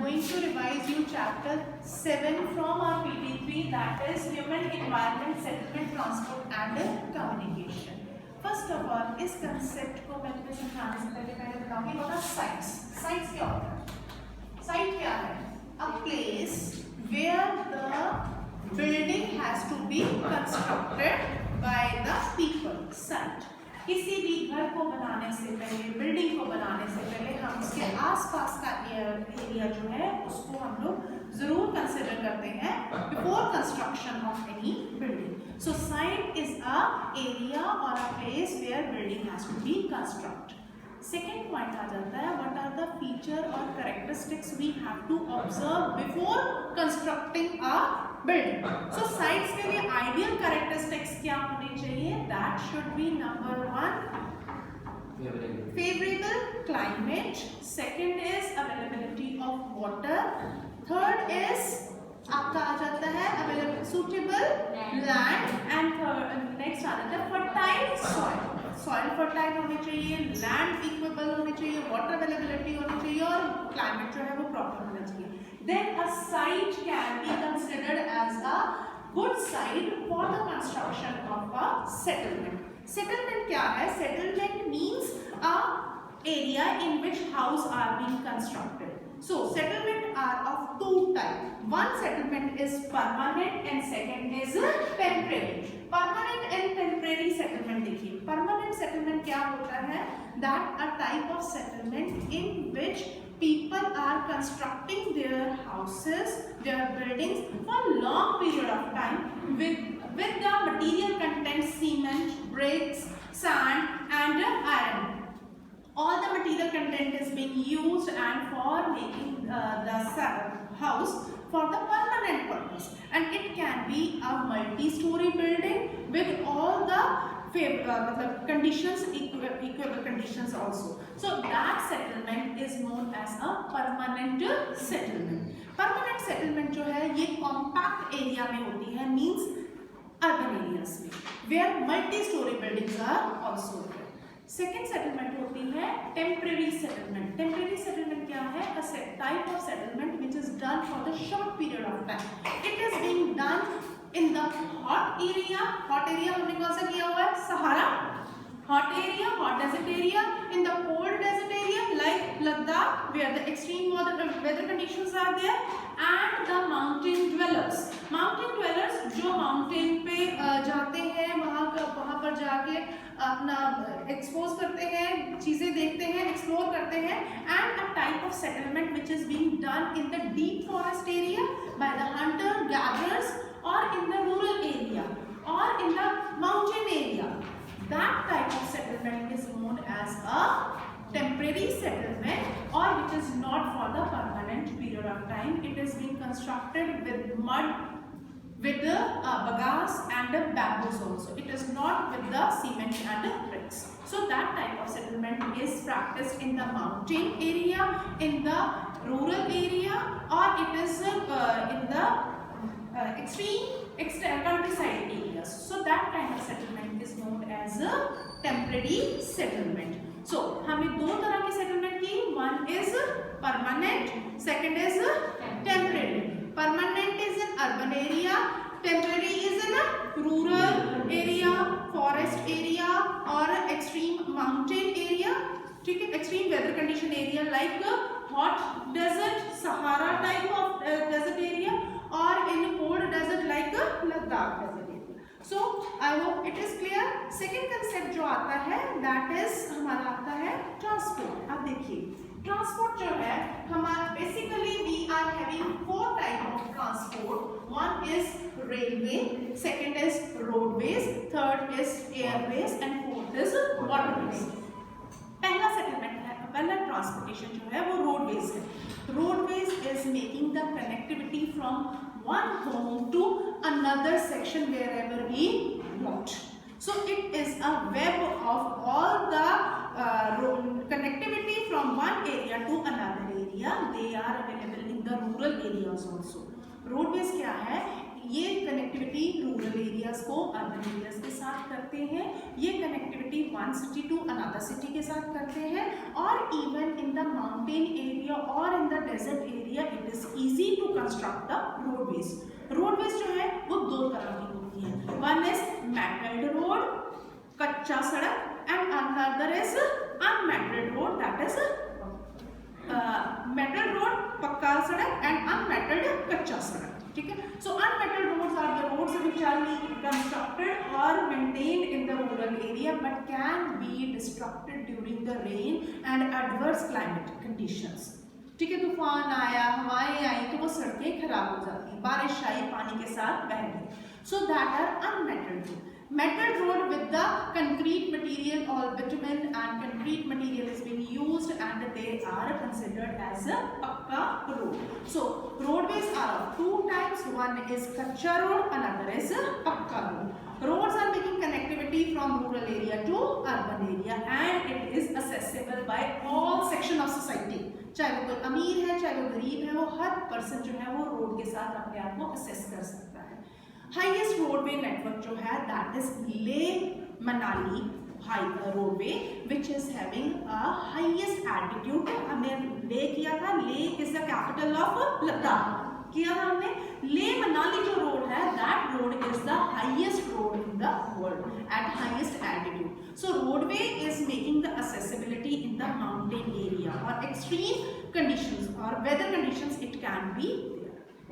going to revise you chapter 7 from our PT3, that is Human Environment, Settlement, Transport and Communication. First of all, इस concept को मैं तुम्हें समझाने से पहले बताऊंगी what are sites. Sites क्या होता है? Site क्या है? A place where the building has to be constructed by the people. Site. किसी भी घर को बनाने से पहले, बिल्डिंग को बनाने से पहले हम उसके आसपास का एरिया जो है उसको हम लोग जरूर कंसिडर करते हैं before construction of any building. So site is a area or a place where building has to be construct. Second point आ जाता है what are the feature or characteristics we have to observe before constructing a building. So sites के लिए ideal characteristics क्या होनी चाहिए? That should be number 1 favorable climate, second is availability of water, third is आपका आ जाता है available suitable land and next आ जाता है fertile soil. Soil fertile होनी चाहिए, land equable होनी चाहिए, water availability होनी चाहिए और climate जो है वो proper होना चाहिए. Then a site can be considered as a good site for the construction of a settlement. Settlement क्या है? Settlement means a area in which house are being constructed. So settlement are of two type. One settlement is permanent and second is temporary. Permanent and temporary settlement देखिए. Permanent settlement क्या होता है? That a type of settlement in which people are constructing their houses, their buildings for long period of time with the material content cement, bricks, sand and iron. All the material content is being used and for making the house for the permanent purpose, and it can be a multi-story building with all the conditions, equable conditions also. So that settlement is known as a permanent settlement. Permanent settlement जो है ये compact area में होती है, means urban areas में, where multi-story buildings are also there. Second settlement होती है temporary settlement. Temporary settlement क्या है? A type of settlement which is done for the short period of time. It is being done in the hot area. Hot area हमने कौन सा किया हुआ है? Sahara. Hot area, hot desert area. In the cold desert area like Ladakh, where the extreme weather conditions are there, and the mountain dwellers. Mountain dwellers जो mountain पे जाते हैं, वहाँ पर जाके अपना expose करते हैं, चीजें देखते हैं, explore करते हैं, and a type of settlement which is being done in the deep forest area by the hunter gatherers or in the rural area or in the mountain area. That type of settlement is known as a temporary settlement, or which is not for the permanent period of time. It is being constructed with mud, with the bagasse and the bamboos also. It is not with the cement and the bricks. So that type of settlement is practiced in the mountain area, in the rural area, or it is in the extreme countryside areas. So that kind of settlement is known as a temporary settlement. So हमें दो तरह की settlement की, one is permanent, second is temporary. Permanent is in urban area, temporary is in a rural area, forest area or extreme mountain area. ठीक है, extreme weather condition area like hot desert, Sahara type of desert area, or in cold desert like Ladakh desert area. So I hope it is clear. Second concept जो आता है that is हमारा आता है transport. अब देखिए transport जो है हमारा basically we are having four type of transport. One is railway, second is roadways, third is airways and fourth is waterways. पहला सेटलमेंट है, पहला ट्रांसपोर्टेशन जो है वो रोडवेज है. Roadways is making the connectivity from one home to another section wherever we want. So it is a web of all the connectivity from one area to another area. They are available in the rural areas also. Roadways क्या है? ये connectivity rural areas को urban areas के साथ करते हैं, ये connectivity one city to another city के साथ करते हैं, और even in the mountain area और in the desert area it is easy to construct the roadways. Roadways जो है वो दो तरह की होती है, वन इज मेटल्ड रोड, कच्चा सड़क, and another is unmetalled road, that is metal road पक्का सड़क एंड अनमेटल्ड कच्चा सड़क, ठीक है। So unmetalled roads are the roads which are constructed और maintained in the rural area but can be destructed during the rain and adverse climatic conditions, ठीक है। तूफान आया, हवाएं आई तो वो सड़कें खराब हो जाती हैं, बारिश आई पानी के साथ बह गई, so that are unmetalled road. Metal road with the concrete material or bitumen and concrete material is being used and they are considered as a pakka road. So roadways are of two types, one is kacha road, another is a pakka road. Roads are making connectivity from rural area to urban area and it is accessible by all section of society. चाहे वो कोई अमीर है चाहे वो गरीब है, वो हर पर्सन जो है वो रोड के साथ अपने आप को असेस कर सकता है। हाईएस्ट रोडवे नेटवर्क जो है दैट इज ले Manali roadway which is having a highest altitude. हमने ले किया था, ले is the capital of Ladakh किया था हमने। ले मनाली जो रोड है that road is the highest road in the world at highest altitude. So roadway is making the accessibility in the mountain area or extreme conditions or weather conditions it can be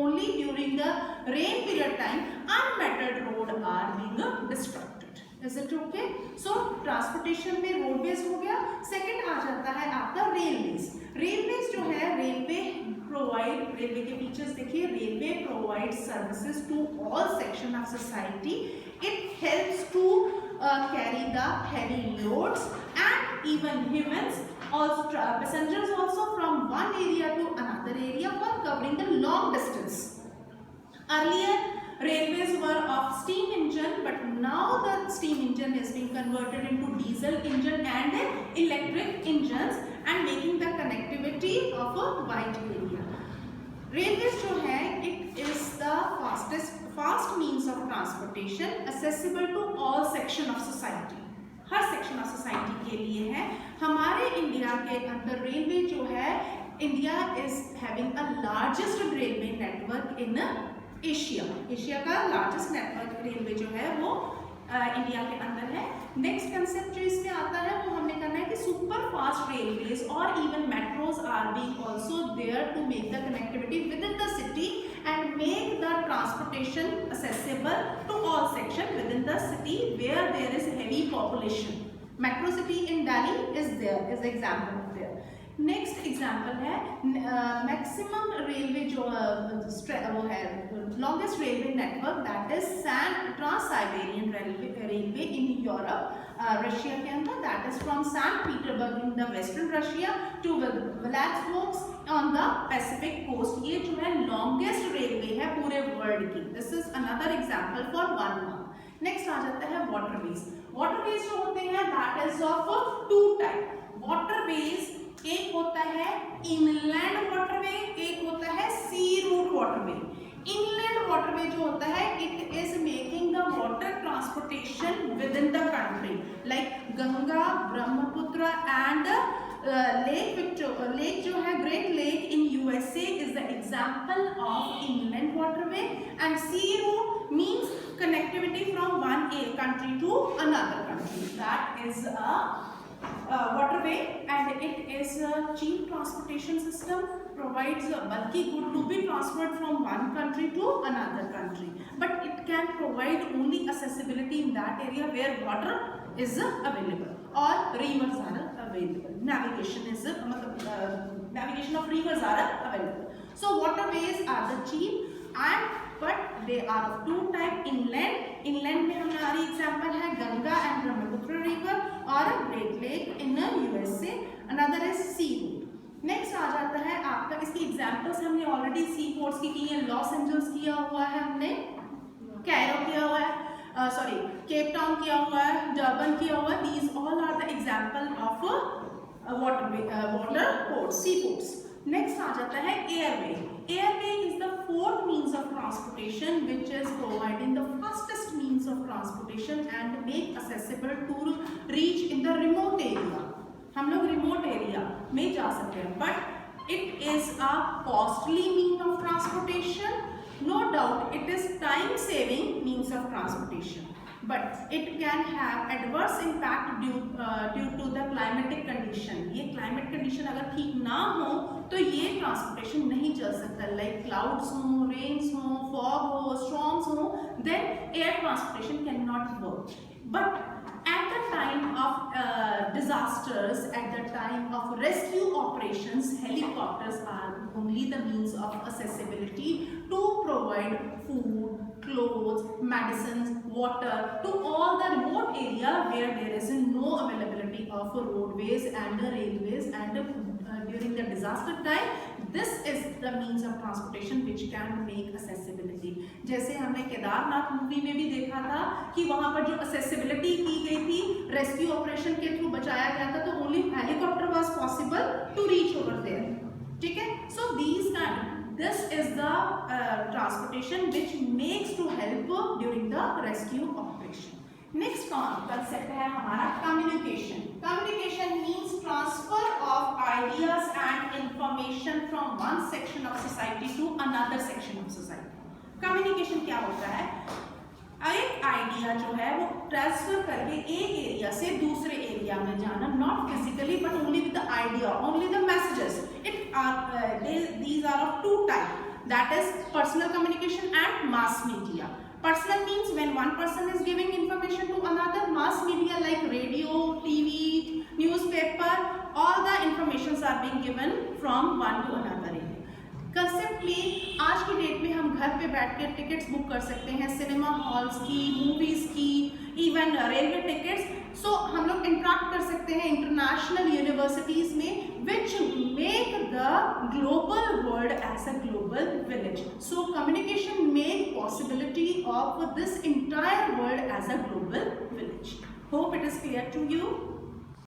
only during the rain period time unmetalled road are being destructed. Is it okay? So transportation में roadways हो गया। Second आ जाता है आपका railways। Railways जो है railway provide, railway के features देखिए, railway provide services to all section of society. It helps to carry the heavy loads and even humans also passengers also from one area to another area for covering the long distance. Earlier railways were of steam engine but now the steam engine is being converted into diesel engine and electric engines and making the connectivity of a wide area. Railways जो है it is the fast means of transportation accessible to all section of society. Her section of society के लिए है। हमारे India के अंदर railway जो है, India is having a largest railway network in Asia. Asia का लार्जेस्ट नेटवर्क रेलवे जो है वो इंडिया के अंदर है। नेक्स्ट कंसेप्ट जो इसमें आता है वो हमने करना है कि सुपर फास्ट रेलवेज और even metros are being also there to make the connectivity within the city and make the transportation accessible to all section within the city where there is heavy population. Metro city in Delhi is there, is the example of there. Next example है maximum railway जो वो है longest railway network that is trans Siberian railway in Europe Russia के अंदर, that is from saint Petersburg in the western Russia to Vladivostok on the Pacific coast. ये जो है longest railway है पूरे वर्ल्ड की। This is another example for one month. Next आ जाता है वाटरवेज। वाटरवेज जो होते हैं that is of two type. Waterways एक होता है इनलैंड वाटरवे, एक होता है sea route waterway. Inland waterway जो होता है it is making the water transportation within the country like Ganga, Brahmaputra and lake जो है great lake in USA is the example of inland waterway. And sea route means connectivity from one country to another country, that is a waterway and it is a cheap transportation system, provides a bulky good to be transferred from one country to another country, but it can provide only accessibility in that area where water is available or rivers are available. Navigation is navigation of rivers are available. So waterways are the cheap and but they are of two type. Inland में हमारी example है Ganga and Brahmaputra river और great lake in USA. Another is sea route. Next आ जाता है आपका, इसकी examples हमने ऑलरेडी सी पोर्ट्स की है। लॉस एंजल्स किया हुआ है हमने, कैरो किया हुआ है, सॉरी केप टाउन किया हुआ है, डर्बन किया हुआ है। These all are the example of water port, sea ports. Next आ जाता है airway. Airway is the fourth means of transportation which is transportation and make accessible to reach in the remote area. हम लोग remote area में जा सकते हैं, but it is a costly means of transportation. No doubt it is time saving means of transportation, but it can have adverse impact due to the climatic condition. ये climate condition अगर ठीक ना हो तो ये transportation नहीं चल सकता, like clouds हो, rains हो, fog हो, storms हो, then air transportation cannot work. But at the time of disasters, at the time of rescue operations, helicopters are only the means of accessibility to provide food, clothes, medicines, water to all the remote area where there is no availability of roadways and railways, and during the disaster time this is the means of transportation which can make accessibility. जैसे हमने Kedarnath movie में भी देखा था कि वहां पर जो accessibility की गई थी रेस्क्यू ऑपरेशन के थ्रू बचाया गया था, तो only helicopter was possible to reach over there. ठीक है, so this is the transportation which makes to help during the rescue operation. Next concept है हमारा communication. Communication means transfer of ideas and information from one section of society to another section of society. Communication क्या होता है? एक idea जो है वो transfer करके एक एरिया से दूसरे एरिया में जाना, not physically but only with the idea, only the messages. These are of two types, that is personal communication and mass media. Personal means when one person is giving information to another. Mass media like radio, TV, newspaper, all the informations are being given from one to another area. कंसेप्टली आज की date में हम घर पे बैठ कर tickets book कर सकते हैं, सिनेमा हॉल्स की, मूवीज की, इवन रेलवे टिकट्स. सो हम लोग इंटरेक्ट कर सकते हैं इंटरनेशनल यूनिवर्सिटीज में, which make the global world as a global village. So communication make possibility of this entire world as a global village. Hope it is clear to you.